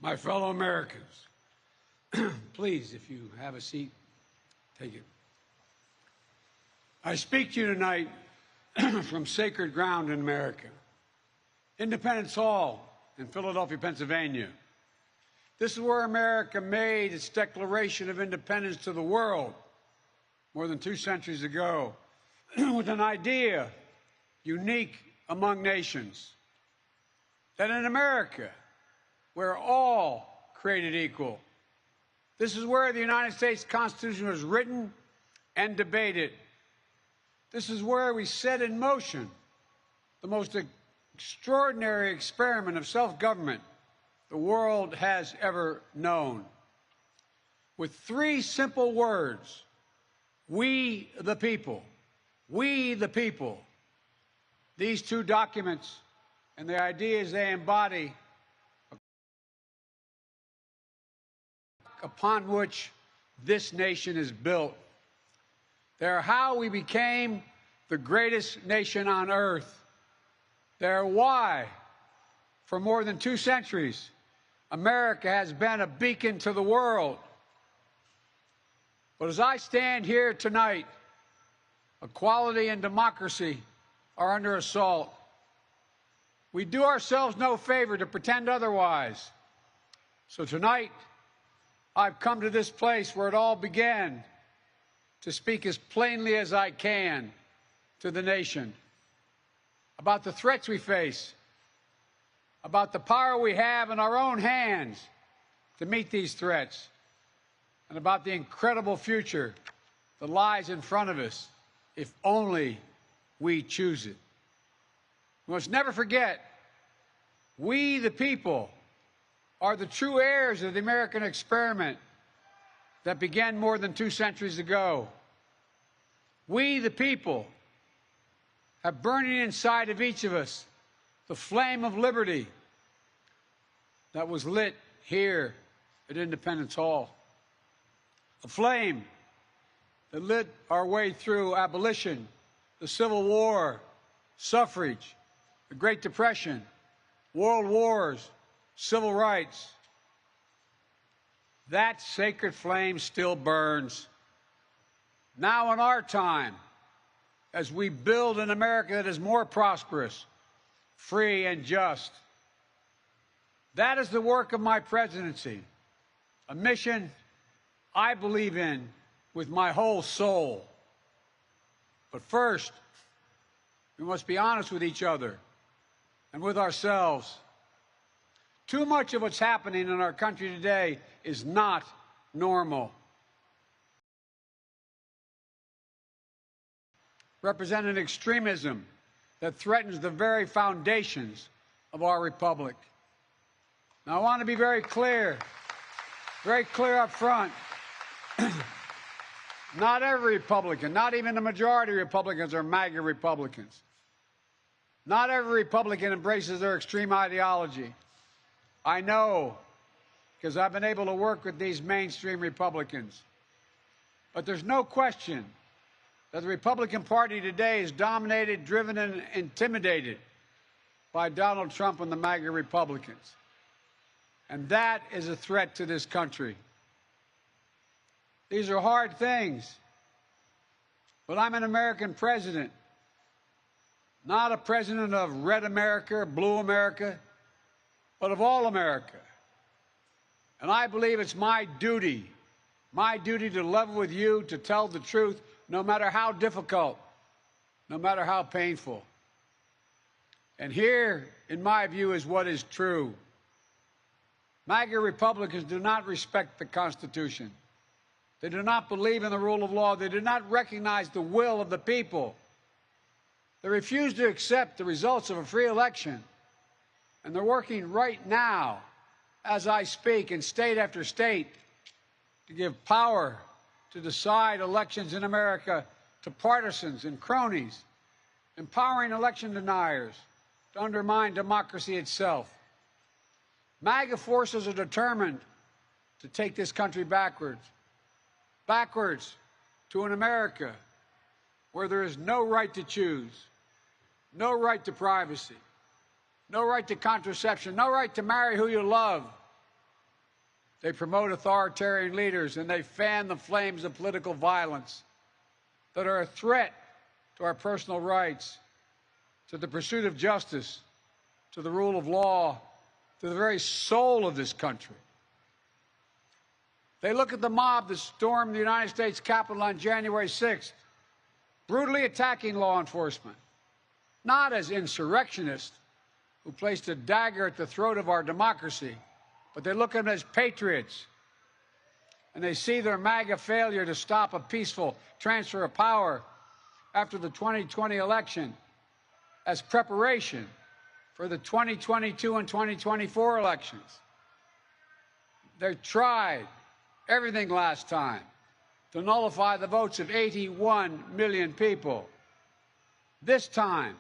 My fellow Americans, please, if you have a seat, take it. I speak to you tonight from sacred ground in America, Independence Hall in Philadelphia, Pennsylvania. This is where America made its Declaration of Independence to the world more than 2 centuries ago with an idea unique among nations, that in America, we're all created equal. This is where the United States Constitution was written and debated. This is where we set in motion the most extraordinary experiment of self-government the world has ever known. With 3 simple words: we the people. We the people. These 2 documents and the ideas they embody, upon which this nation is built. They're how we became the greatest nation on earth. They're why, for more than 2 centuries, America has been a beacon to the world. But as I stand here tonight, equality and democracy are under assault. We do ourselves no favor to pretend otherwise. So tonight, I've come to this place where it all began to speak as plainly as I can to the nation about the threats we face, about the power we have in our own hands to meet these threats, and about the incredible future that lies in front of us if only we choose it. We must never forget, we the people are the true heirs of the American experiment that began more than 2 centuries ago. We, the people, have burning inside of each of us the flame of liberty that was lit here at Independence Hall. A flame that lit our way through abolition, the Civil War, suffrage, the Great Depression, world wars, civil rights. That sacred flame still burns. Now in our time, as we build an America that is more prosperous, free, and just. That is the work of my presidency, a mission I believe in with my whole soul. But first, we must be honest with each other and with ourselves. Too much of what's happening in our country today is not normal. Represent an extremism that threatens the very foundations of our republic. Now, I want to be very clear up front. Not every Republican, not even the majority of Republicans are MAGA Republicans. Not every Republican embraces their extreme ideology. I know, because I've been able to work with these mainstream Republicans. But there's no question that the Republican Party today is dominated, driven, and intimidated by Donald Trump and the MAGA Republicans. And that is a threat to this country. These are hard things. But I'm an American president, not a president of red America, blue America, but of all America. And I believe it's my duty to level with you, to tell the truth, no matter how difficult, no matter how painful. And here, in my view, is what is true. MAGA Republicans do not respect the Constitution. They do not believe in the rule of law. They do not recognize the will of the people. They refuse to accept the results of a free election. And they're working right now, as I speak, in state after state, to give power to decide elections in America to partisans and cronies, empowering election deniers to undermine democracy itself. MAGA forces are determined to take this country backwards to an America where there is no right to choose, no right to privacy, no right to contraception, no right to marry who you love, They promote authoritarian leaders, and they fan the flames of political violence that are a threat to our personal rights, to the pursuit of justice, to the rule of law, to the very soul of this country. They look at the mob that stormed the United States Capitol on January 6th, brutally attacking law enforcement, not as insurrectionists who placed a dagger at the throat of our democracy, but they look at them as patriots. And they see their MAGA failure to stop a peaceful transfer of power after the 2020 election as preparation for the 2022 and 2024 elections. They tried everything last time to nullify the votes of 81 million people. This time,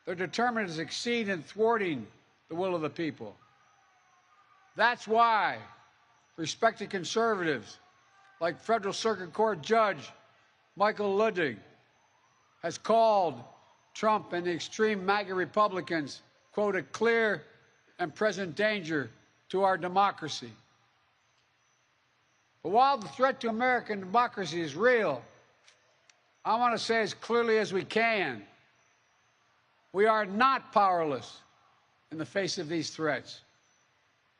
they're determined to succeed in thwarting the will of the people. That's why respected conservatives like Federal Circuit Court Judge Michael Ludwig has called Trump and the extreme MAGA Republicans, quote, a clear and present danger to our democracy. But while the threat to American democracy is real, I want to say as clearly as we can, we are not powerless in the face of these threats.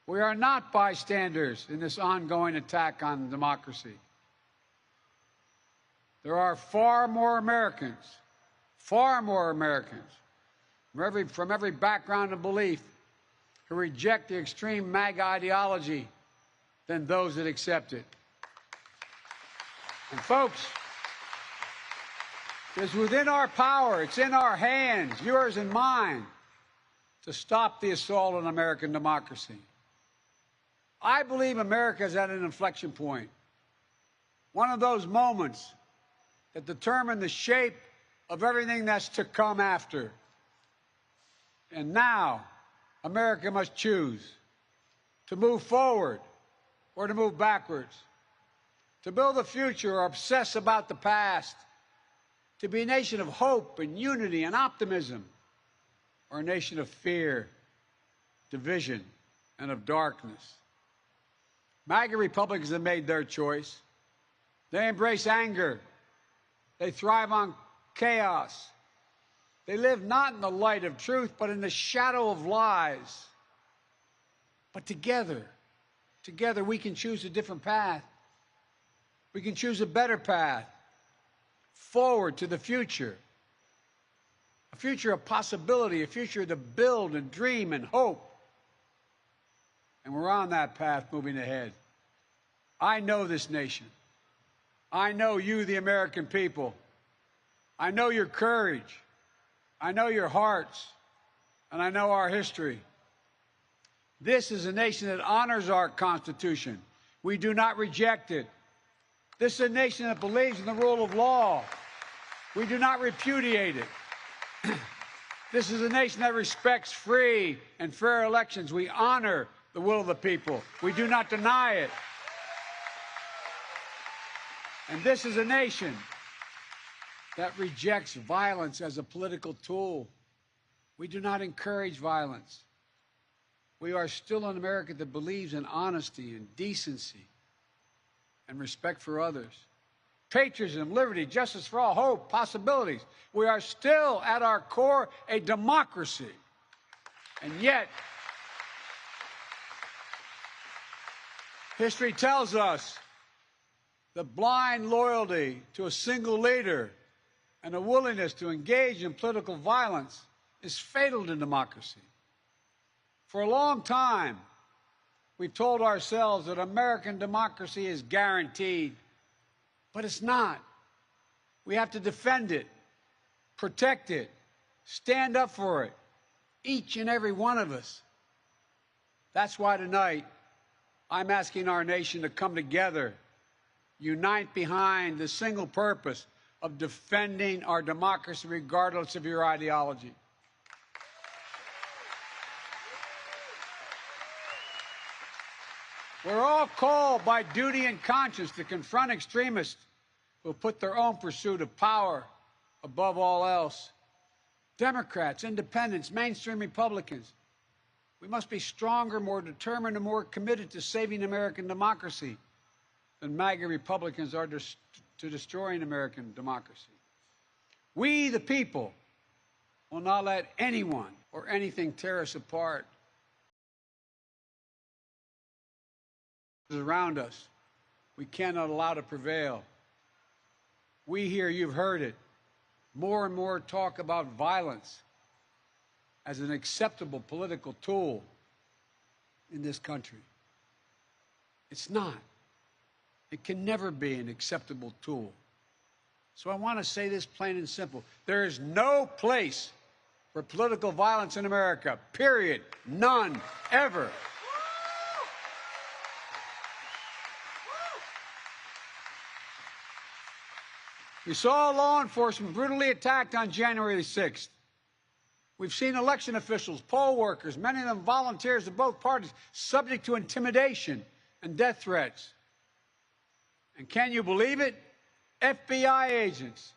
We are not bystanders in this ongoing attack on democracy. There are far more Americans from every background and belief who reject the extreme MAGA ideology than those that accept it. And folks, it's within our power, it's in our hands, yours and mine, to stop the assault on American democracy. I believe America is at an inflection point, one of those moments that determine the shape of everything that's to come after. And now, America must choose to move forward or to move backwards, to build a future or obsess about the past, to be a nation of hope and unity and optimism, or a nation of fear, division, and of darkness. MAGA Republicans have made their choice. They embrace anger. They thrive on chaos. They live not in the light of truth, but in the shadow of lies. But together we can choose a different path. We can choose a better path forward to the future. A future of possibility, a future to build and dream and hope. And we're on that path moving ahead. I know this nation. I know you, the American people. I know your courage. I know your hearts. And I know our history. This is a nation that honors our Constitution. We do not reject it. This is a nation that believes in the rule of law. We do not repudiate it. This is a nation that respects free and fair elections. We honor the will of the people. We do not deny it. And this is a nation that rejects violence as a political tool. We do not encourage violence. We are still an America that believes in honesty and decency and respect for others. Patriotism, liberty, justice for all, hope, possibilities. We are still, at our core, a democracy. And yet, history tells us that blind loyalty to a single leader and a willingness to engage in political violence is fatal to democracy. For a long time, we've told ourselves that American democracy is guaranteed, but it's not. We have to defend it, protect it, stand up for it, each and every one of us. That's why tonight I'm asking our nation to come together, unite behind the single purpose of defending our democracy regardless of your ideology. We're all called by duty and conscience to confront extremists who put their own pursuit of power above all else. Democrats, independents, mainstream Republicans, We must be stronger, more determined, and more committed to saving American democracy than MAGA Republicans are to destroying American democracy. We, the people, will not let anyone or anything tear us apart. Around us, we cannot allow to prevail. We here, you've heard it, more and more talk about violence as an acceptable political tool in this country. It's not. It can never be an acceptable tool. So I want to say this plain and simple. There is no place for political violence in America, period. None, ever. We saw law enforcement brutally attacked on January the 6th. We've seen election officials, poll workers, many of them volunteers of both parties, subject to intimidation and death threats. And can you believe it? FBI agents,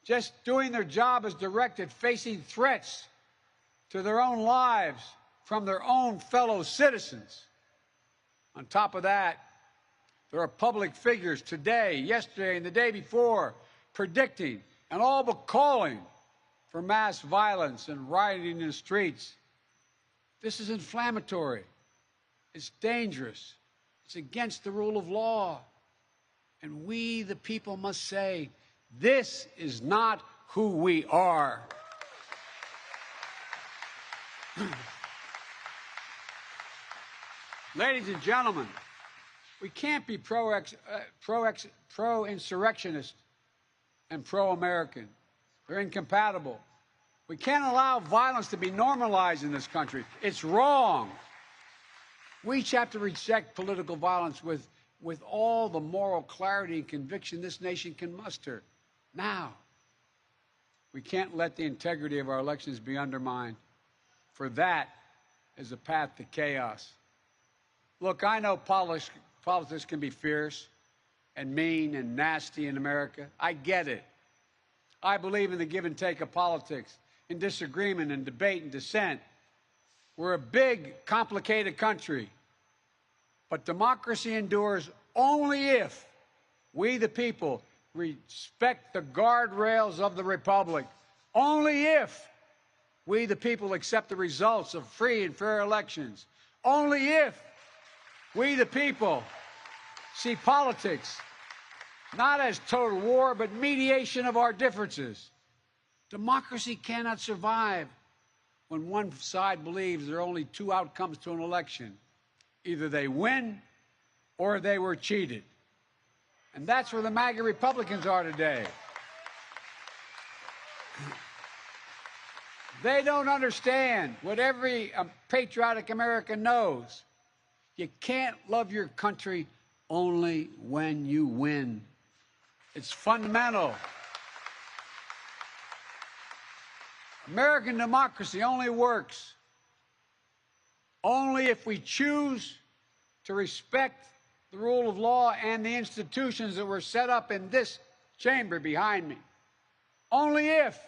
just doing their job as directed, facing threats to their own lives from their own fellow citizens. On top of that, there are public figures today, yesterday, and the day before predicting and all but calling for mass violence and rioting in the streets. This is inflammatory. It's dangerous. It's against the rule of law. And we, the people, must say, this is not who we are. Ladies and gentlemen, we can't be pro-insurrectionist and pro-American. They're incompatible. We can't allow violence to be normalized in this country. It's wrong. We each have to reject political violence with all the moral clarity and conviction this nation can muster. Now, we can't let the integrity of our elections be undermined, for that is a path to chaos. Look, I know politics can be fierce and mean and nasty in America. I get it. I believe in the give and take of politics, in disagreement and debate and dissent. We're a big, complicated country. But democracy endures only if we, the people, respect the guardrails of the Republic. Only if we, the people, accept the results of free and fair elections. Only if we, the people, see politics not as total war, but mediation of our differences. Democracy cannot survive when one side believes there are only two outcomes to an election. Either they win or they were cheated. And that's where the MAGA Republicans are today. They don't understand what every patriotic American knows. You can't love your country only when you win. It's fundamental. American democracy only works only if we choose to respect the rule of law and the institutions that were set up in this chamber behind me. Only if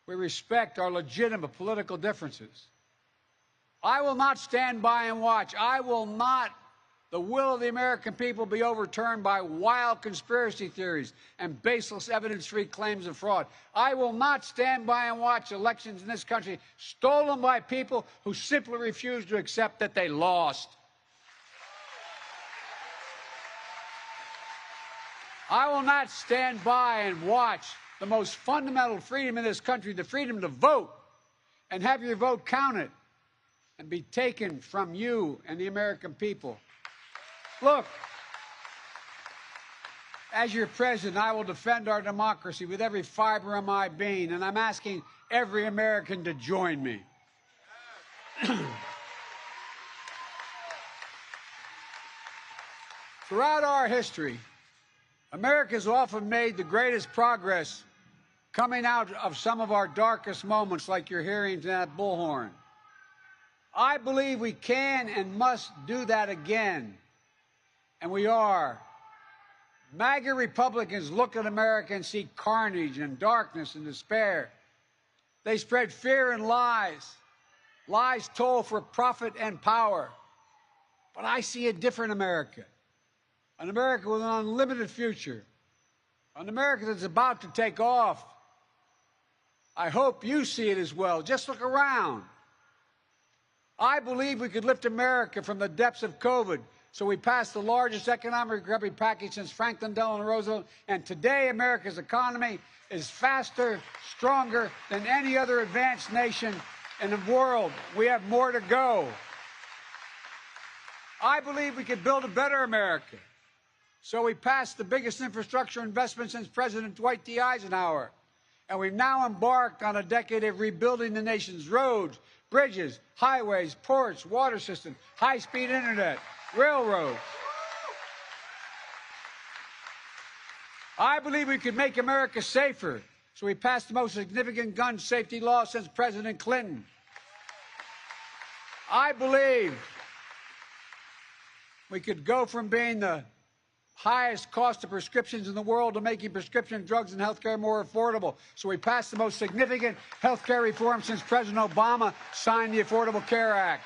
we respect our legitimate political differences. I will not stand by and watch. I will not the will of the American people be overturned by wild conspiracy theories and baseless evidence-free claims of fraud. I will not stand by and watch elections in this country stolen by people who simply refuse to accept that they lost. I will not stand by and watch the most fundamental freedom in this country, the freedom to vote, and have your vote counted and be taken from you and the American people. Look, as your president, I will defend our democracy with every fiber of my being, and I'm asking every American to join me. Throughout our history, America has often made the greatest progress coming out of some of our darkest moments, like you're hearing in that bullhorn. I believe we can and must do that again. And we are. MAGA Republicans look at America and see carnage and darkness and despair. They spread fear and lies. Lies told for profit and power. But I see a different America. An America with an unlimited future. An America that's about to take off. I hope you see it as well. Just look around. I believe we could lift America from the depths of COVID. So we passed the largest economic recovery package since Franklin Delano Roosevelt. And today, America's economy is faster, stronger than any other advanced nation in the world. We have more to go. I believe we could build a better America. So we passed the biggest infrastructure investment since President Dwight D. Eisenhower. And we've now embarked on a decade of rebuilding the nation's roads, bridges, highways, ports, water systems, high-speed internet, railroads. I believe we could make America safer. So we passed the most significant gun safety law since President Clinton. I believe we could go from being the highest cost of prescriptions in the world to making prescription drugs and health care more affordable. So we passed the most significant health care reform since President Obama signed the Affordable Care Act.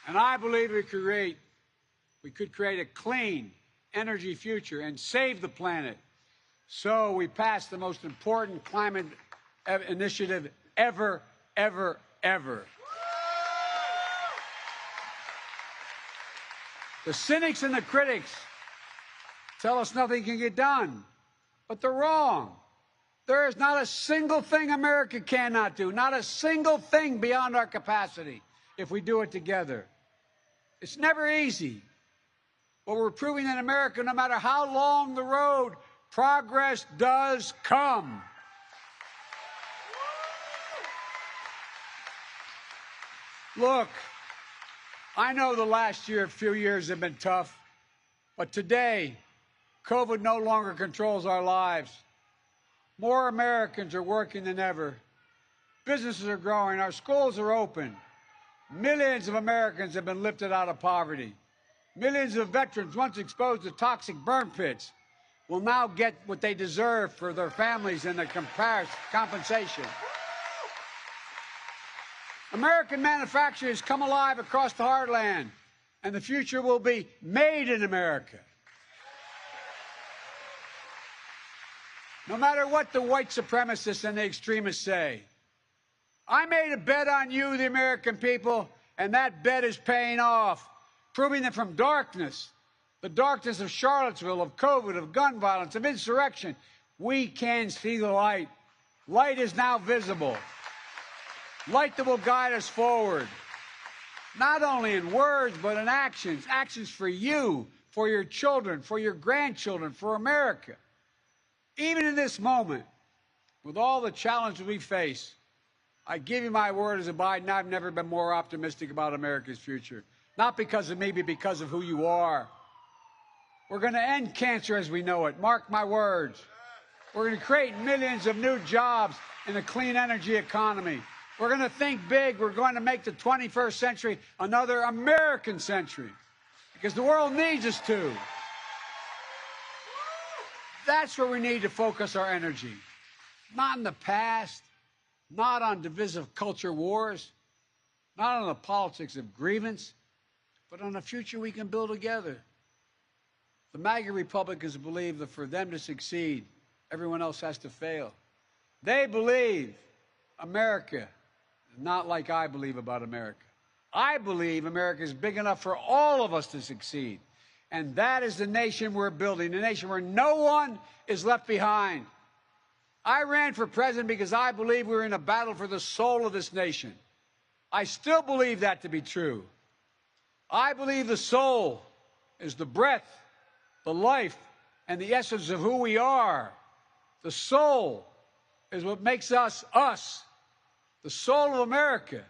And I believe we could create a clean energy future and save the planet. So we passed the most important climate initiative ever, ever, ever. The cynics and the critics tell us nothing can get done, but they're wrong. There is not a single thing America cannot do, not a single thing beyond our capacity if we do it together. It's never easy, but we're proving in America, no matter how long the road, progress does come. Look, I know the last few years have been tough, but today, COVID no longer controls our lives. More Americans are working than ever. Businesses are growing. Our schools are open. Millions of Americans have been lifted out of poverty. Millions of veterans once exposed to toxic burn pits will now get what they deserve for their families and their compensation. American manufacturers come alive across the heartland, and the future will be made in America. No matter what the white supremacists and the extremists say, I made a bet on you, the American people, and that bet is paying off, proving that from darkness, the darkness of Charlottesville, of COVID, of gun violence, of insurrection, we can see the light. Light is now visible. Light that will guide us forward, not only in words, but in actions. Actions for you, for your children, for your grandchildren, for America. Even in this moment, with all the challenges we face, I give you my word as a Biden, I've never been more optimistic about America's future. Not because of me, but because of who you are. We're going to end cancer as we know it. Mark my words. We're going to create millions of new jobs in a clean energy economy. We're going to think big. We're going to make the 21st century another American century because the world needs us to. That's where we need to focus our energy. Not in the past, not on divisive culture wars, not on the politics of grievance, but on a future we can build together. The MAGA Republicans believe that for them to succeed, everyone else has to fail. They believe America not like I believe about America. I believe America is big enough for all of us to succeed. And that is the nation we're building, a nation where no one is left behind. I ran for president because I believe we're in a battle for the soul of this nation. I still believe that to be true. I believe the soul is the breath, the life, and the essence of who we are. The soul is what makes us, us. The soul of America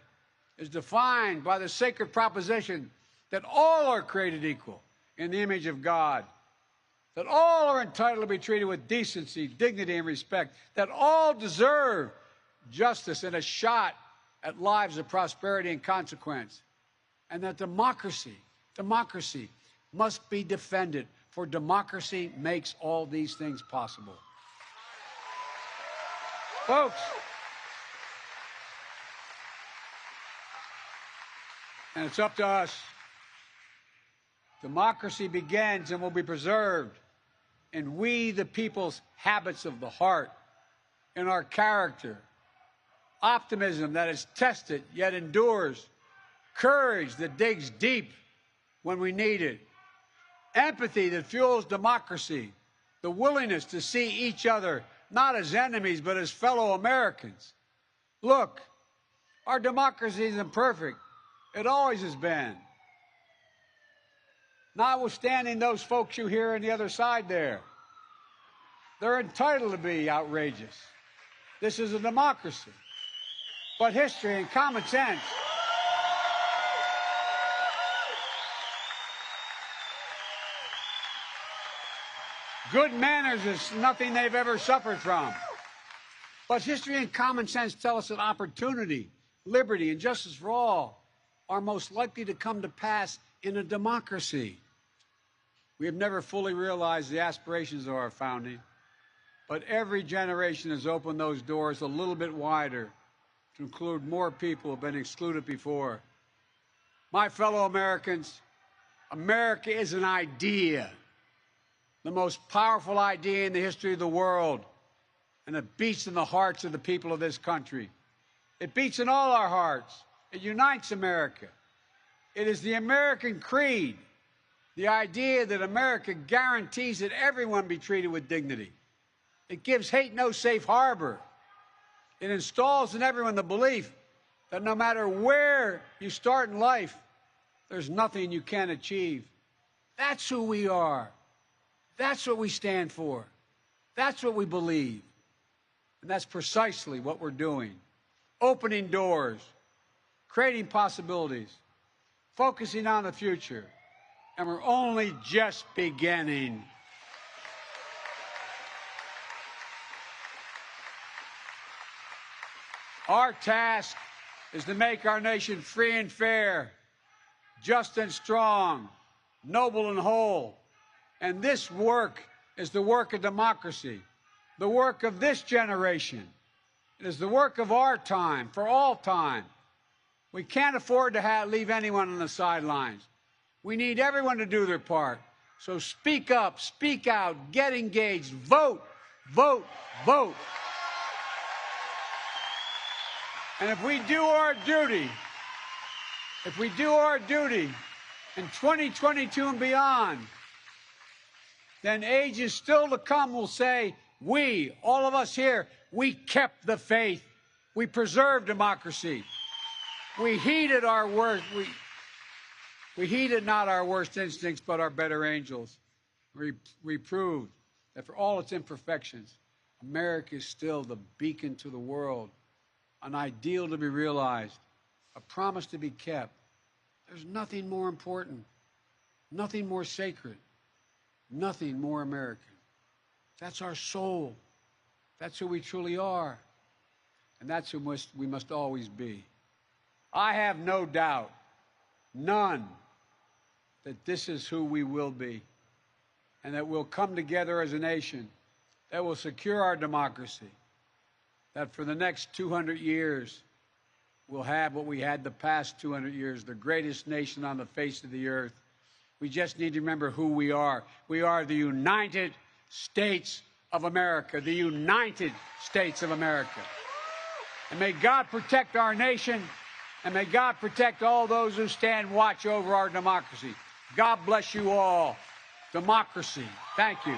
is defined by the sacred proposition that all are created equal in the image of God, that all are entitled to be treated with decency, dignity, and respect, that all deserve justice and a shot at lives of prosperity and consequence, and that democracy must be defended, for democracy makes all these things possible. Folks, and it's up to us. Democracy begins and will be preserved in we, the people's habits of the heart, in our character, optimism that is tested yet endures, courage that digs deep when we need it, empathy that fuels democracy, the willingness to see each other not as enemies but as fellow Americans. Look, our democracy isn't perfect. It always has been. Notwithstanding those folks you hear on the other side there. They're entitled to be outrageous. This is a democracy. But history and common sense good manners is nothing they've ever suffered from. But history and common sense tell us that opportunity, liberty, and justice for all are most likely to come to pass in a democracy. We have never fully realized the aspirations of our founding, but every generation has opened those doors a little bit wider to include more people who have been excluded before. My fellow Americans, America is an idea, the most powerful idea in the history of the world, and it beats in the hearts of the people of this country. It beats in all our hearts. It unites America. It is the American creed, the idea that America guarantees that everyone be treated with dignity. It gives hate no safe harbor. It installs in everyone the belief that no matter where you start in life, there's nothing you can't achieve. That's who we are. That's what we stand for. That's what we believe. And that's precisely what we're doing. Opening doors, creating possibilities, focusing on the future. And we're only just beginning. Our task is to make our nation free and fair, just and strong, noble and whole. And this work is the work of democracy, the work of this generation. It is the work of our time, for all time. We can't afford to leave anyone on the sidelines. We need everyone to do their part. So speak up, speak out, get engaged, vote, vote, vote. And if we do our duty in 2022 and beyond, then ages still to come will say, we, all of us here, we kept the faith. We preserved democracy. We heeded our worst. We heeded not our worst instincts, but our better angels. We proved that for all its imperfections, America is still the beacon to the world, an ideal to be realized, a promise to be kept. There's nothing more important, nothing more sacred, nothing more American. That's our soul. That's who we truly are. And that's who we must always be. I have no doubt, none, that this is who we will be, and that we'll come together as a nation that will secure our democracy, that for the next 200 years we'll have what we had the past 200 years, the greatest nation on the face of the earth. We just need to remember who we are. We are the United States of America, the United States of America. And may God protect our nation, and may God protect all those who stand watch over our democracy. God bless you all. Democracy. Thank you.